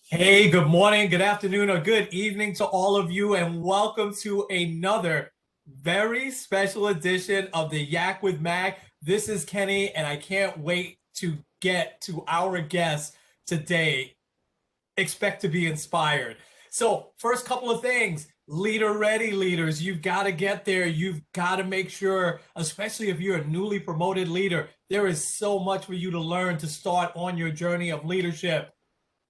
Hey, good morning, good afternoon, or good evening to all of you, and welcome to another very special edition of the Yak with Mag. This is Kenny, and I can't wait to get to our guest today. Expect to be inspired. So, first couple of things, leader ready leaders. You've got to get there. You've got to make sure, especially if you're a newly promoted leader, there is so much for you to learn to start on your journey of leadership.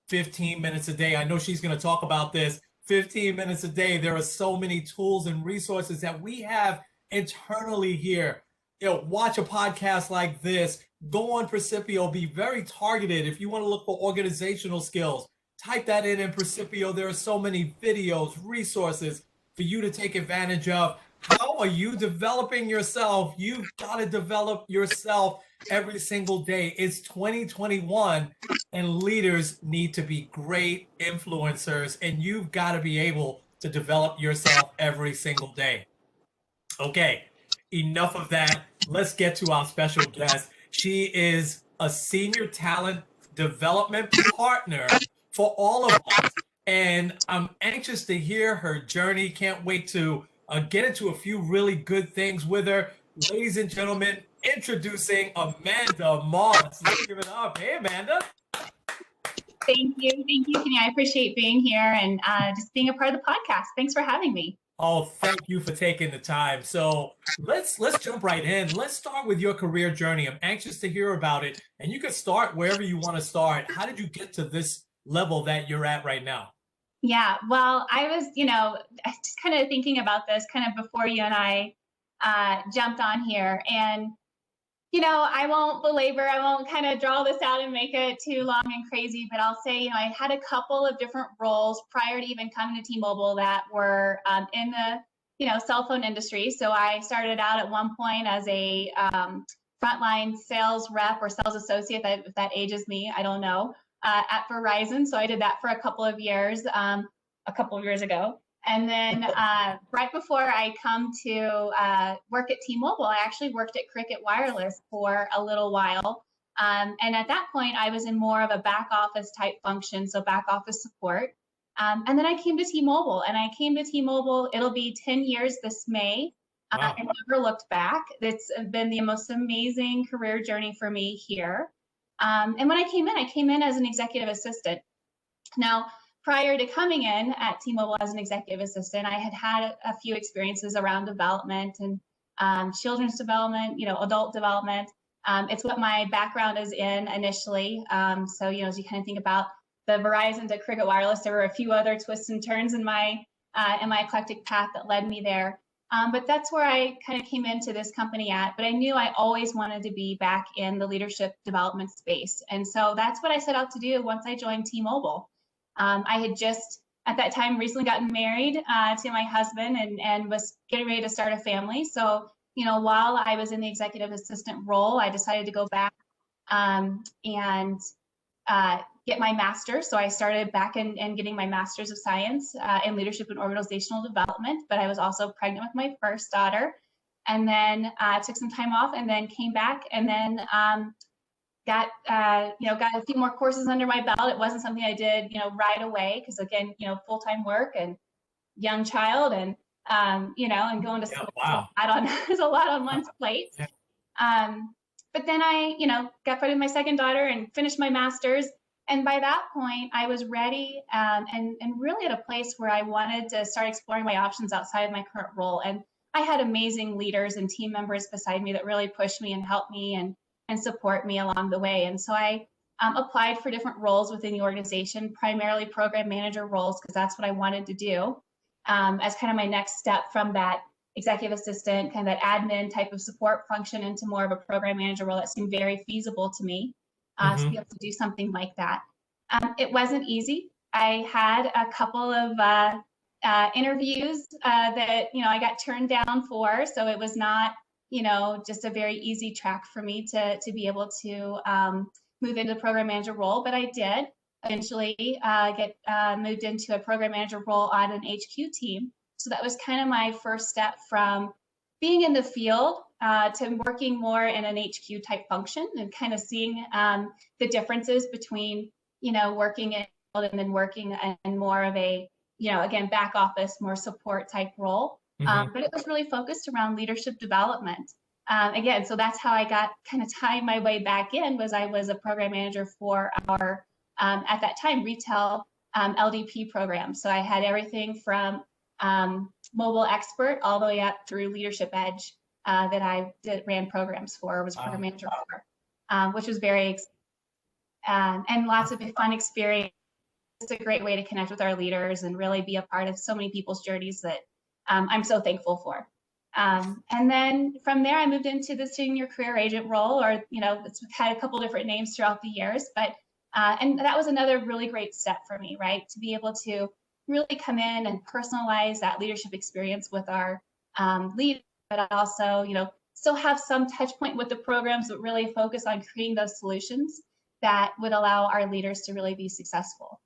15 minutes a day. I know she's going to talk about this. 15 minutes a day. There are so many tools and resources that we have internally here. Watch a podcast like this. Go on Precipio. Be very targeted. If you want to look for organizational skills, type that in Precipio. There are so many videos, resources for you to take advantage of. How are you developing yourself? You've got to develop yourself every single day. It's 2021 and leaders need to be great influencers, and you've got to be able to develop yourself every single day. Okay, enough of that. Let's get to our special guest. She is a senior talent development partner for all of us, and I'm anxious to hear her journey. Can't wait to get into a few really good things with her. Ladies and gentlemen, introducing Amanda Moss. Let's give it up. Hey, Amanda. Thank you, Kenny. I appreciate being here and just being a part of the podcast. Thanks for having me. Oh, thank you for taking the time. So let's jump right in. Let's start with your career journey. I'm anxious to hear about it, and you can start wherever you want to start. How did you get to this level that you're at right now? Yeah, well, I was, just kind of thinking about this kind of before you and I jumped on here. And I won't belabor, I won't kind of draw this out and make it too long and crazy, but I'll say, I had a couple of different roles prior to even coming to T-Mobile that were in the, cell phone industry. So I started out at one point as a frontline sales rep or sales associate, if that ages me, I don't know, at Verizon. So I did that for a couple of years ago. And then right before I come to work at T-Mobile, I actually worked at Cricket Wireless for a little while. And at that point, I was in more of a back office type function, so back office support. And then I came to T-Mobile, and I came to T-Mobile, it'll be 10 years this May. Wow. I never looked back. It's been the most amazing career journey for me here. And when I came in as an executive assistant. Now, prior to coming in at T-Mobile as an executive assistant, I had had a few experiences around development and children's development, adult development. It's what my background is in initially. So, as you kind of think about the Verizon to Cricket Wireless, there were a few other twists and turns in my eclectic path that led me there. But that's where I kind of came into this company at. But I knew I always wanted to be back in the leadership development space. And so that's what I set out to do once I joined T-Mobile. I had just at that time recently gotten married to my husband and was getting ready to start a family. So, while I was in the executive assistant role, I decided to go back and get my master's. So I started back in getting my master's of science in leadership and organizational development, but I was also pregnant with my first daughter. And then took some time off and then came back and then got a few more courses under my belt. It wasn't something I did right away because again full-time work and young child and and going to school. Wow. There's a lot on one's plate. But then I got pregnant with my second daughter and finished my master's, and by that point I was ready and really at a place where I wanted to start exploring my options outside of my current role. And I had amazing leaders and team members beside me that really pushed me and helped me and support me along the way. And so I applied for different roles within the organization, primarily program manager roles, because that's what I wanted to do as kind of my next step from that executive assistant, kind of that admin type of support function into more of a program manager role. That seemed very feasible to me to be able to do something like that. It wasn't easy. I had a couple of interviews that I got turned down for, so it was not just a very easy track for me to be able to move into the program manager role, but I did eventually get moved into a program manager role on an HQ team. So that was kind of my first step from being in the field to working more in an HQ type function and kind of seeing the differences between, working in and then working in more of a, again, back office, more support type role. But it was really focused around leadership development. Again, so that's how I got kind of tying my way back in. Was I was a program manager for our, at that time, retail LDP program. So I had everything from mobile expert all the way up through Leadership Edge that I ran programs for, was program manager for, which was very, and lots of fun experience. It's a great way to connect with our leaders and really be a part of so many people's journeys that I'm so thankful for. And then from there, I moved into the senior career agent role, or, it's had a couple different names throughout the years, but, and that was another really great step for me, right? To be able to really come in and personalize that leadership experience with our leaders, but also, still have some touch point with the programs, but really focus on creating those solutions that would allow our leaders to really be successful.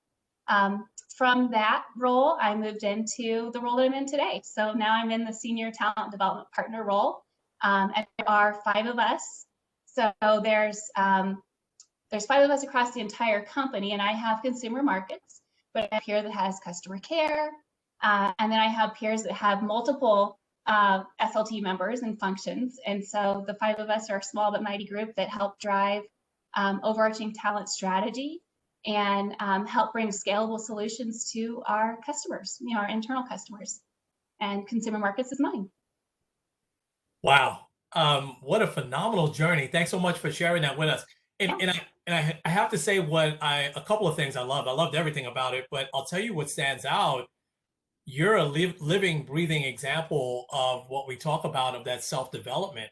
From that role, I moved into the role that I'm in today. So now I'm in the Senior Talent Development Partner role, and there are 5 of us. So there's 5 of us across the entire company, and I have consumer markets, but I have peer that has customer care, and then I have peers that have multiple SLT members and functions. And so the 5 of us are a small but mighty group that help drive overarching talent strategy and help bring scalable solutions to our customers, our internal customers. And consumer markets is mine. Wow. What a phenomenal journey. Thanks so much for sharing that with us. And I have to say a couple of things I love. I loved everything about it, but I'll tell you what stands out. You're a living, breathing example of what we talk about, of that self-development.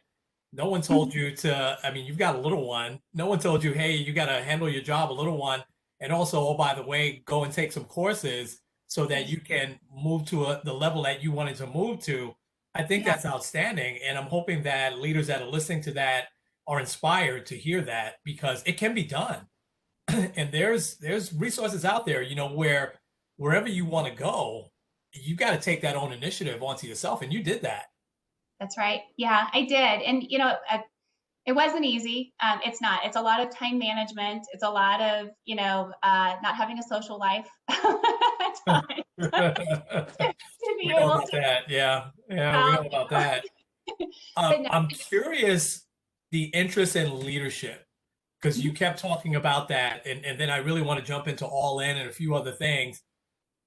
No one told you you've got a little one. No one told you, hey, you got to handle your job, a little one. And also, oh, by the way, go and take some courses so that you can move to the level that you wanted to move to. I think that's outstanding. And I'm hoping that leaders that are listening to that are inspired to hear that, because it can be done. And there's resources out there, where wherever you want to go, you got to take that own initiative onto yourself. And you did that. That's right. Yeah, I did. And, it wasn't easy. It's not. It's a lot of time management. It's a lot of, not having a social life. To be able to that. Yeah, we know about that. I'm curious, the interest in leadership, because you kept talking about that, and then I really want to jump into All In and a few other things.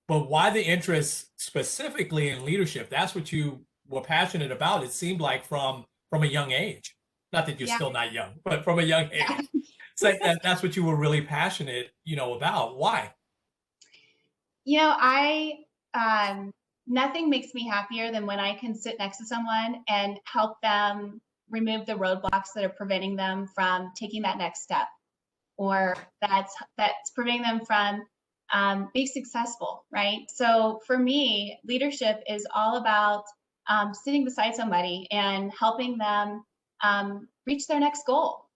But why the interest specifically in leadership? That's what you were passionate about, it seemed like, from a young age. Not that you're still not young, but from a young age. It's like that's what you were really passionate, about. Why? Nothing makes me happier than when I can sit next to someone and help them remove the roadblocks that are preventing them from taking that next step, or that's preventing them from being successful, right? So for me, leadership is all about sitting beside somebody and helping them reach their next goal.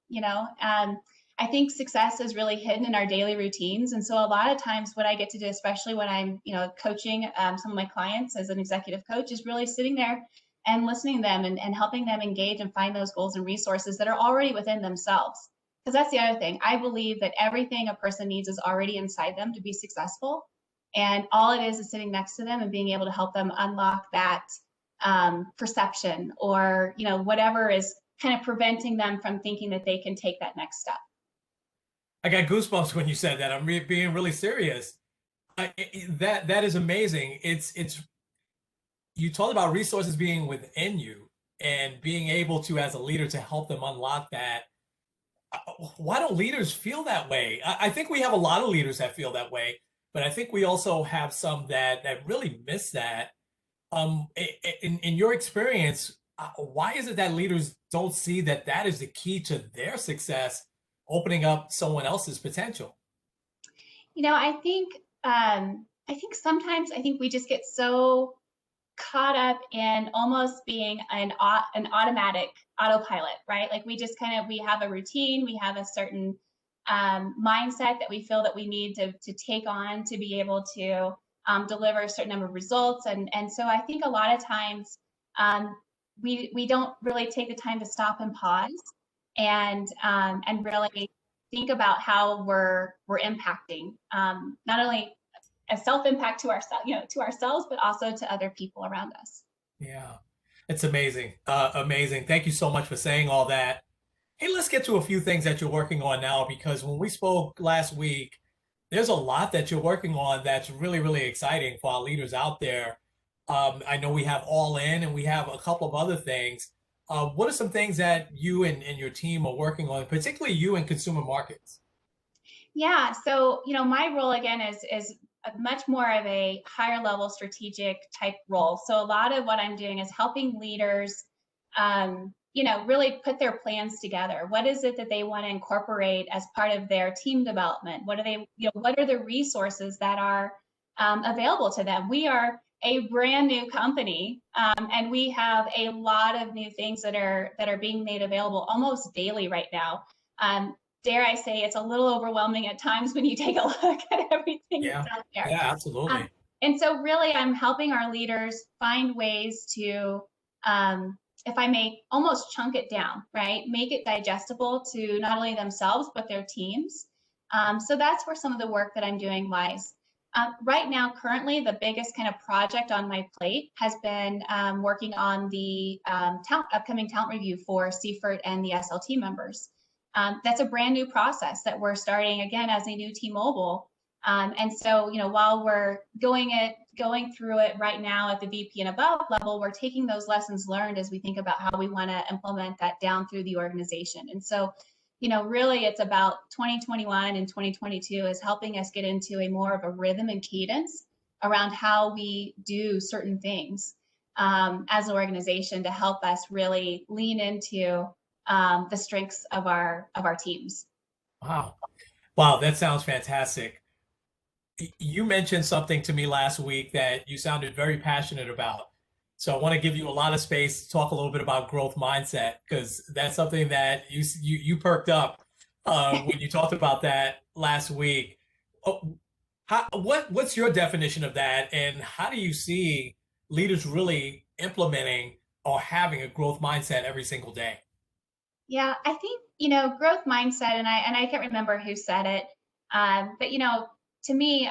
I think success is really hidden in our daily routines. And so a lot of times what I get to do, especially when I'm, coaching some of my clients as an executive coach, is really sitting there and listening to them and helping them engage and find those goals and resources that are already within themselves. Because that's the other thing. I believe that everything a person needs is already inside them to be successful. And all it is sitting next to them and being able to help them unlock that perception, or, whatever is kind of preventing them from thinking that they can take that next step. I got goosebumps when you said that. I'm being really serious. That is amazing. It's you talked about resources being within you and being able to, as a leader, to help them unlock that. Why don't leaders feel that way? I think we have a lot of leaders that feel that way, but I think we also have some that really miss that. In your experience, why is it that leaders don't see that is the key to their success, opening up someone else's potential? I think sometimes we just get so caught up in almost being an automatic autopilot, right? Like we just we have a routine, we have a certain mindset that we feel that we need to take on to be able to deliver a certain number of results. And so I think a lot of times we don't really take the time to stop and pause and really think about how we're impacting, not only a self impact to ourselves, to ourselves, but also to other people around us. Yeah, it's amazing. Amazing. Thank you so much for saying all that. Hey, let's get to a few things that you're working on now, because when we spoke last week, there's a lot that you're working on that's really, really exciting for our leaders out there. I know we have All In and we have a couple of other things. What are some things that you and your team are working on, particularly you in consumer markets? Yeah, so my role again is a much more of a higher level strategic type role. So a lot of what I'm doing is helping leaders, really put their plans together. What is it that they want to incorporate as part of their team development? What are they, what are the resources that are available to them? We are a brand new company, and we have a lot of new things that are being made available almost daily right now. Dare I say, it's a little overwhelming at times when you take a look at everything Yeah, that's out there. yeah, absolutely. And so really I'm helping our leaders find ways to, if I may, almost chunk it down, right? Make it digestible to not only themselves, but their teams. So that's where some of the work that I'm doing lies. Right now, currently, the biggest kind of project on my plate has been working on the upcoming talent review for Seifert and the SLT members. That's a brand new process that we're starting again as a new T-Mobile. And so, while we're going through it right now at the VP and above level, we're taking those lessons learned as we think about how we want to implement that down through the organization. And so, really it's about 2021 and 2022 is helping us get into a more of a rhythm and cadence around how we do certain things as an organization to help us really lean into the strengths of our teams. Wow. Wow, that sounds fantastic. You mentioned something to me last week that you sounded very passionate about. So I want to give you a lot of space to talk a little bit about growth mindset, because that's something that you perked up when you talked about that last week. Oh, what's your definition of that, and how do you see leaders really implementing or having a growth mindset every single day? Yeah, I think, growth mindset, and I can't remember who said it, but to me,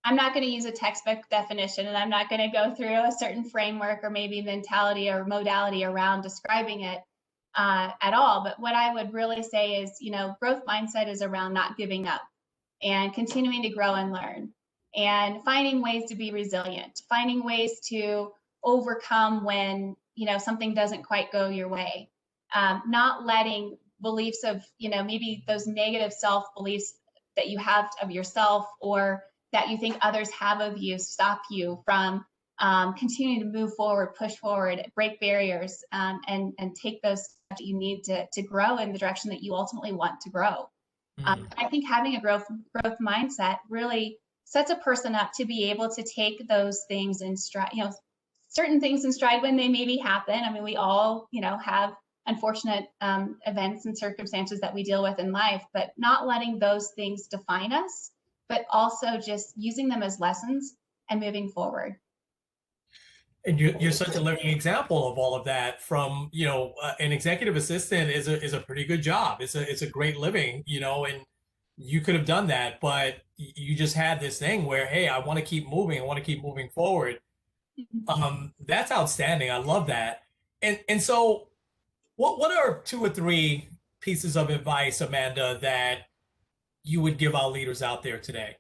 I'm not going to use a textbook definition, and I'm not going to go through a certain framework or maybe mentality or modality around describing it at all. But what I would really say is, growth mindset is around not giving up and continuing to grow and learn and finding ways to be resilient, finding ways to overcome when, something doesn't quite go your way. Not letting beliefs of, maybe those negative self beliefs that you have of yourself or that you think others have of you stop you from continuing to move forward, push forward, break barriers, and take those steps that you need to grow in the direction that you ultimately want to grow. Mm. I think having a growth mindset really sets a person up to be able to take those things in stride, certain things in stride when they maybe happen. I mean, we all, have unfortunate events and circumstances that we deal with in life, but not letting those things define us, but also just using them as lessons and moving forward. And you're such a living example of all of that. From, an executive assistant is a pretty good job. It's a great living, and you could have done that, but you just had this thing where, hey, I want to keep moving. I want to keep moving forward. That's outstanding. I love that. And so what are two or three pieces of advice, Amanda, that you would give our leaders out there today?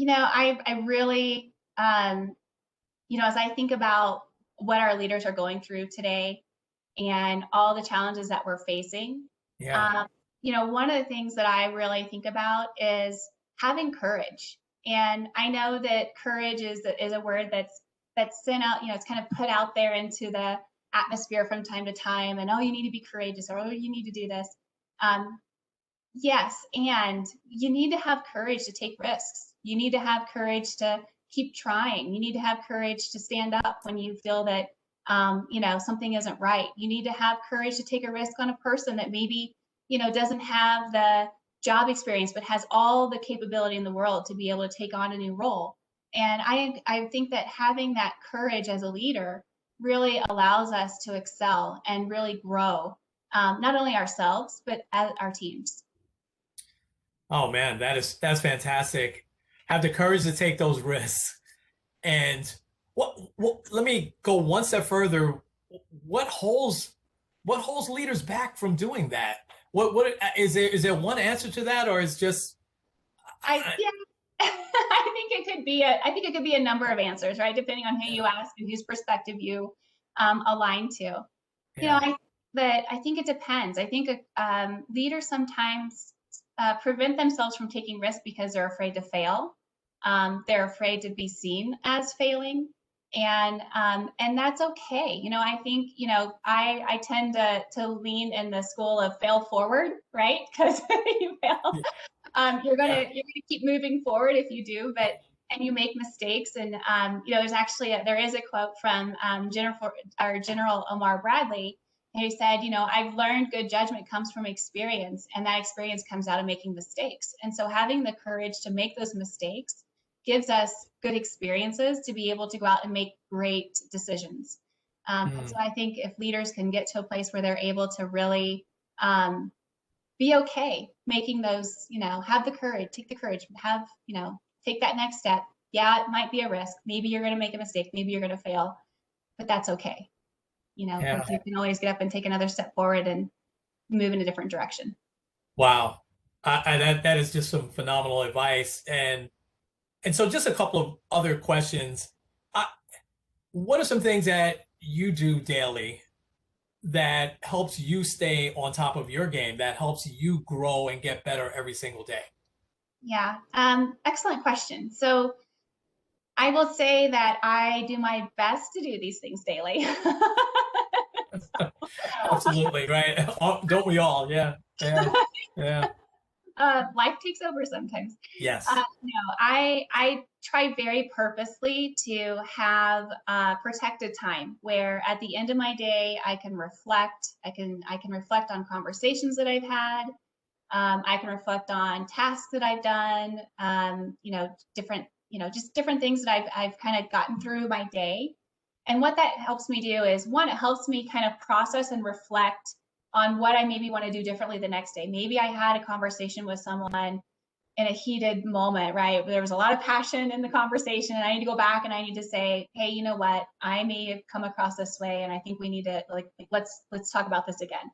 I really, as I think about what our leaders are going through today and all the challenges that we're facing, Yeah. um, one of the things that I really think about is having courage. And I know that courage is a word that's sent out, it's kind of put out there into the atmosphere from time to time. And oh, you need to be courageous, or oh, you need to do this. Yes, and you need to have courage to take risks. You need to have courage to keep trying. You need to have courage to stand up when you feel that something isn't right. You need to have courage to take a risk on a person that maybe doesn't have the job experience but has all the capability in the world to be able to take on a new role. And I think that having that courage as a leader really allows us to excel and really grow not only ourselves, but as our teams. Oh man, that's fantastic. Have the courage to take those risks. And what let me go one step further. What holds what holds leaders back from doing that? What is there one answer to that, or is just Yeah, I think it could be a number of answers, right? Depending on who you ask and whose perspective you align to. You know, yeah. I think it depends. I think leaders sometimes prevent themselves from taking risks because they're afraid to fail. They're afraid to be seen as failing, and that's okay. You know, I think I tend to lean in the school of fail forward, right? Because you fail, Yeah. you're gonna keep moving forward if you do, but and you make mistakes. And there is a quote from General Omar Bradley, who said, I've learned good judgment comes from experience, and that experience comes out of making mistakes. And so having the courage to make those mistakes gives us good experiences to be able to go out and make great decisions. And so Mm, I think if leaders can get to a place where they're able to really be okay making those, have the courage, take the courage, take that next step. Yeah, it might be a risk. Maybe you're going to make a mistake. Maybe you're going to fail, but that's okay. yeah. Like you can always get up and take another step forward and move in a different direction. Wow. That is just some phenomenal advice. And so just a couple of other questions. I, what are some things that you do daily that helps you stay on top of your game, that helps you grow and get better every single day? Yeah, excellent question. So I will say that I do my best to do these things daily. Absolutely, right? Don't we all? Yeah, yeah, yeah. Life takes over sometimes. Yes. No, I try very purposely to have protected time where at the end of my day I can reflect. I can reflect on conversations that I've had. I can reflect on tasks that I've done. Different just different things that I've kind of gotten through my day. And what that helps me do is one, it helps me kind of process and reflect on what I maybe want to do differently the next day. Maybe I had a conversation with someone in a heated moment, right? There was a lot of passion in the conversation, and I need to go back and I need to say, hey, you know what? I may have come across this way, and I think we need to let's talk about this again.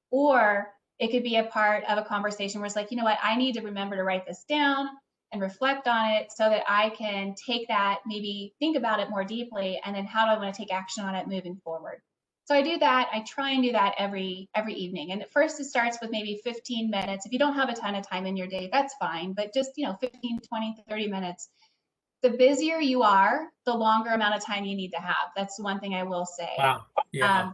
Or it could be a part of a conversation where it's like, you know what? I need to remember to write this down and reflect on it so that I can take that, maybe think about it more deeply, and then how do I want to take action on it moving forward. So I do that. I try and do that every evening. And at first it starts with maybe 15 minutes. If you don't have a ton of time in your day, that's fine. But just, 15, 20, 30 minutes. The busier you are, the longer amount of time you need to have. That's one thing I will say. Wow. Yeah. Um,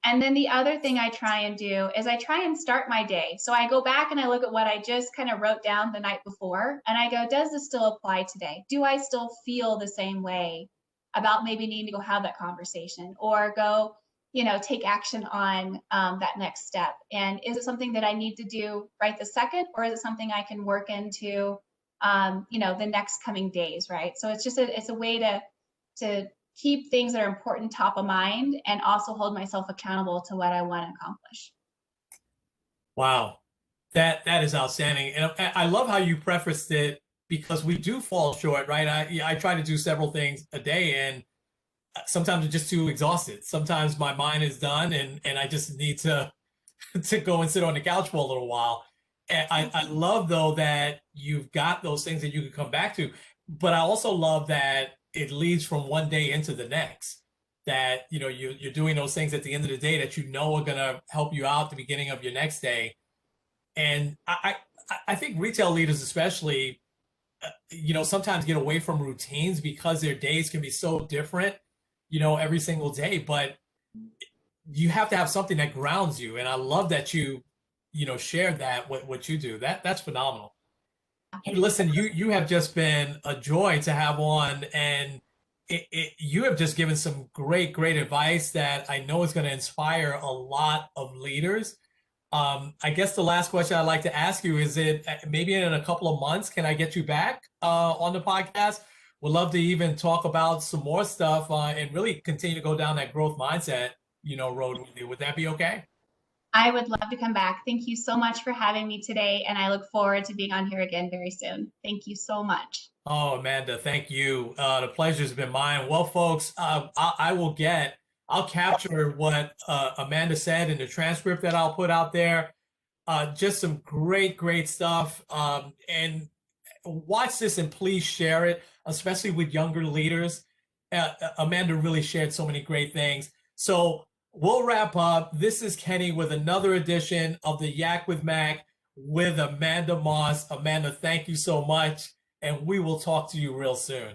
and then the other thing I try and do is I try and start my day. So I go back and I look at what I just kind of wrote down the night before, and I go, does this still apply today? Do I still feel the same way about maybe needing to go have that conversation or go, take action on that next step? And is it something that I need to do right this second, or is it something I can work into, the next coming days, right? So it's a way to keep things that are important top of mind and also hold myself accountable to what I want to accomplish. Wow. That is outstanding. And I love how you prefaced it because we do fall short, right? I try to do several things a day and sometimes I'm just too exhausted. Sometimes my mind is done and I just need to to go and sit on the couch for a little while. And I love though that you've got those things that you can come back to, but I also love that it leads from one day into the next. That you're doing those things at the end of the day that are gonna help you out at the beginning of your next day. And I think retail leaders especially, sometimes get away from routines because their days can be so different, every single day. But you have to have something that grounds you. And I love that you shared that what you do. That's phenomenal. Hey, listen, you have just been a joy to have on, and you have just given some great advice that I know is going to inspire a lot of leaders. I guess the last question I'd like to ask you is it maybe in a couple of months, can I get you back on the podcast? Would love to even talk about some more stuff and really continue to go down that growth mindset, road with you. Would that be okay? I would love to come back. Thank you so much for having me today, and I look forward to being on here again very soon. Thank you so much. Oh, Amanda, thank you. The pleasure's been mine. Well, folks, I'll capture what Amanda said in the transcript that I'll put out there. Just some great, great stuff. And watch this and please share it, especially with younger leaders. Amanda really shared so many great things. So we'll wrap up. This is Kenny with another edition of the Yak with Mac with Amanda Moss. Amanda, thank you so much, and we will talk to you real soon.